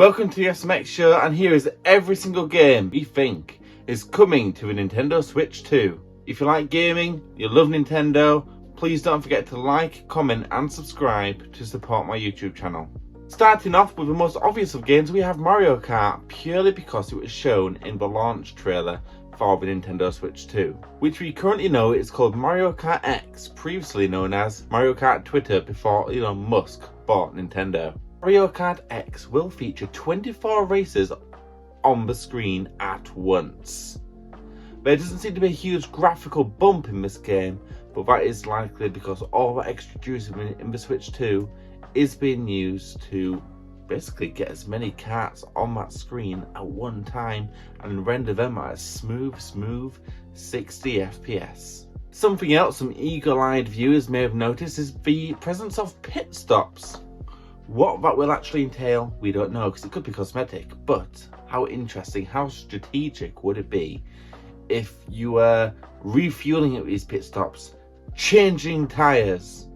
Welcome to the SMX show, and here is every single game we think is coming to a Nintendo Switch 2. If you like gaming, you love Nintendo, please don't forget to like, comment and subscribe to support my YouTube channel. Starting off with the most obvious of games, we have Mario Kart, purely because it was shown in the launch trailer for the Nintendo Switch 2, which we currently know is called Mario Kart X, previously known as Mario Kart Twitter before Elon Musk bought Nintendo. Mario Kart X will feature 24 races on the screen at once. There doesn't seem to be a huge graphical bump in this game, but that is likely because all the extra juice in the Switch 2 is being used to basically get as many karts on that screen at one time and render them at a smooth 60 FPS. Something else some eagle-eyed viewers may have noticed is the presence of pit stops. What that will actually entail, we don't know, because it could be cosmetic, but how interesting, how strategic would it be if you were refueling at these pit stops, changing tyres?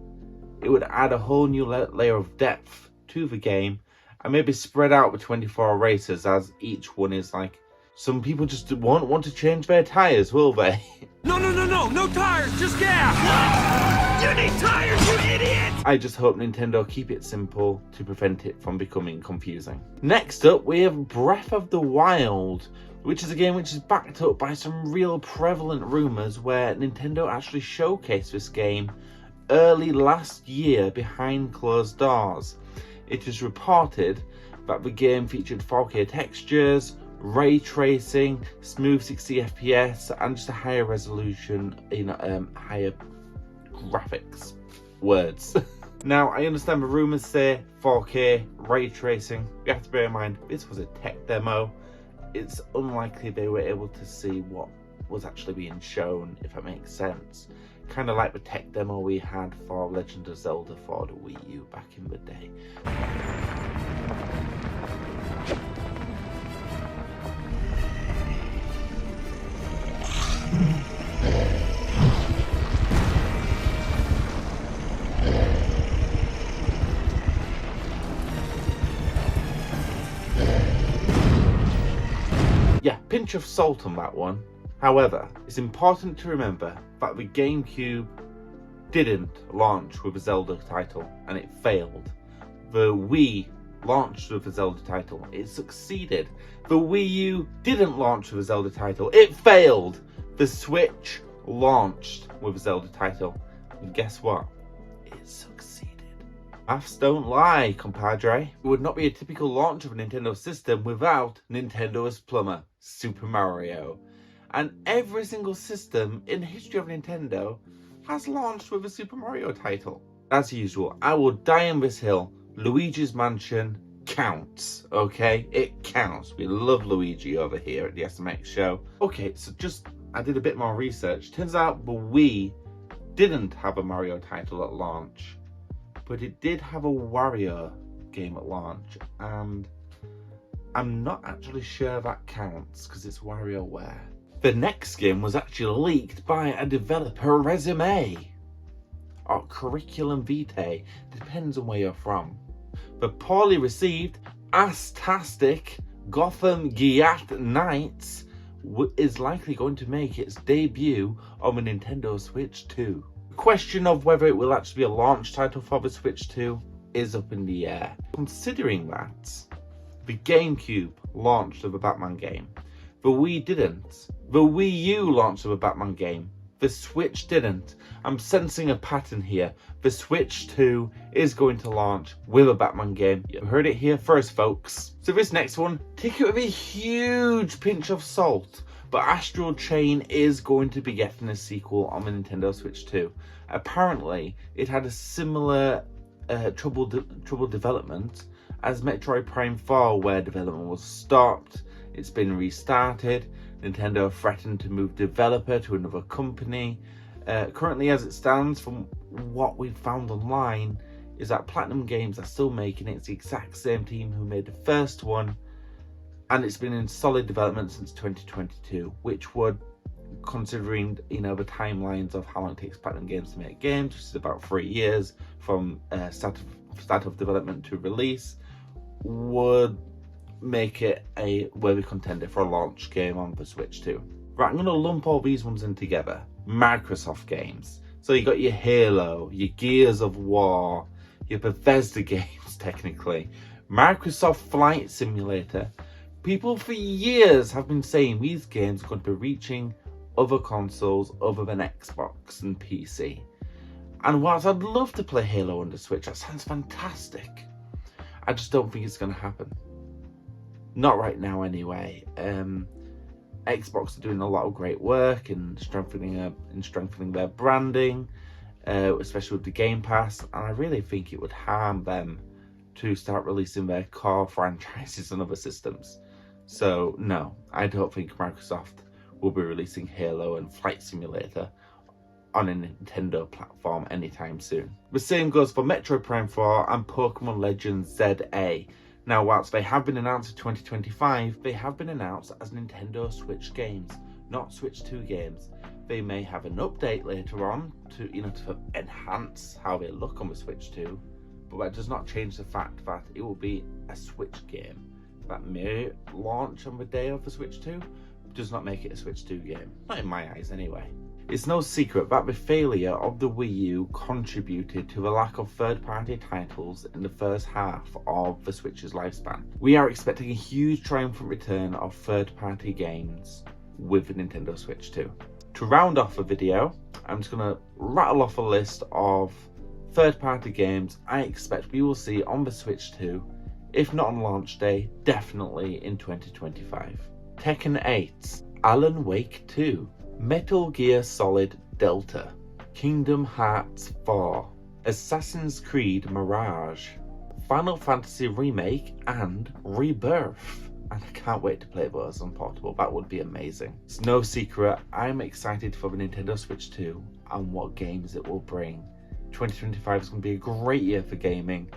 It would add a whole new layer of depth to the game and maybe spread out the 24 races, as each one is like, some people just won't want to change their tyres, will they? No tires, just gas! You need tires, you idiot! I just hope Nintendo keep it simple to prevent it from becoming confusing. Next up, we have Breath of the Wild, which is a game which is backed up by some real prevalent rumours where Nintendo actually showcased this game early last year behind closed doors. It is reported that the game featured 4K textures, ray tracing, smooth 60 FPS, and just a higher resolution, higher graphics. Words. Now, I understand the rumours say 4K ray tracing. You have to bear in mind, this was a tech demo. It's unlikely they were able to see what was actually being shown, if that makes sense. Kind of like the tech demo we had for Legend of Zelda for the Wii U back in the day. Yeah, pinch of salt on that one. However, it's important to remember that the GameCube didn't launch with a Zelda title and it failed. The Wii launched with a Zelda title, it succeeded. The Wii U didn't launch with a Zelda title, it failed. The Switch launched with a Zelda title, and guess what? It succeeded. Maths don't lie, compadre. It would not be a typical launch of a Nintendo system without Nintendo's plumber, Super Mario. And every single system in the history of Nintendo has launched with a Super Mario title. As usual, I will die on this hill. Luigi's Mansion counts, okay? It counts. We love Luigi over here at the SMX show. Okay, so I did a bit more research. Turns out the Wii didn't have a Mario title at launch, but it did have a Wario game at launch, and I'm not actually sure that counts because it's WarioWare. The next game was actually leaked by a developer, Resume, or Curriculum Vitae, depends on where you're from. The poorly received Astastic Gotham Gyat Knights is likely going to make its debut on the Nintendo Switch 2. The question of whether it will actually be a launch title for the Switch 2 is up in the air. Considering that the GameCube launched with a Batman game, the Wii didn't. The Wii U launched with a Batman game. The Switch didn't. I'm sensing a pattern here. The Switch 2 is going to launch with a Batman game. You heard it here first, folks. So this next one, take it with a huge pinch of salt, but Astral Chain is going to be getting a sequel on the Nintendo Switch 2. Apparently, it had a similar troubled development as Metroid Prime 4, where development was stopped. It's been restarted. Nintendo threatened to move developer to another company. Currently, as it stands, from what we've found online, is that Platinum Games are still making it. It's the exact same team who made the first one, and it's been in solid development since 2022, which would, considering the timelines of how long it takes Platinum Games to make games, which is about 3 years from start of development to release, would make it a worthy contender for a launch game on the Switch 2. Right, I'm going to lump all these ones in together. Microsoft games. So you got your Halo, your Gears of War, your Bethesda games technically, Microsoft Flight Simulator. People for years have been saying these games are going to be reaching other consoles other than Xbox and PC. And whilst I'd love to play Halo on the Switch, that sounds fantastic, I just don't think it's going to happen. Not right now anyway. Xbox are doing a lot of great work in strengthening their branding, especially with the Game Pass, and I really think it would harm them to start releasing their core franchises on other systems. So no, I don't think Microsoft will be releasing Halo and Flight Simulator on a Nintendo platform anytime soon. The same goes for Metroid Prime 4 and Pokemon Legends ZA. Now, whilst they have been announced for 2025, they have been announced as Nintendo Switch games, not Switch 2 games. They may have an update later on to enhance how they look on the Switch 2, but that does not change the fact that it will be a Switch game that may launch on the day of the Switch 2, but does not make it a Switch 2 game. Not in my eyes anyway. It's no secret that the failure of the Wii U contributed to the lack of third-party titles in the first half of the Switch's lifespan. We are expecting a huge triumphant return of third-party games with the Nintendo Switch 2. To round off the video, I'm just going to rattle off a list of third-party games I expect we will see on the Switch 2, if not on launch day, definitely in 2025. Tekken 8, Alan Wake 2, Metal Gear Solid Delta, Kingdom Hearts 4, Assassin's Creed Mirage, Final Fantasy Remake and Rebirth. And I can't wait to play those on portable, that would be amazing. It's no secret, I'm excited for the Nintendo Switch 2 and what games it will bring. 2025 is going to be a great year for gaming,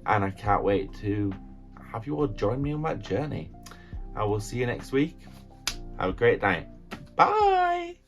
and I can't wait to have you all join me on that journey. I will see you next week. Have a great night. Bye!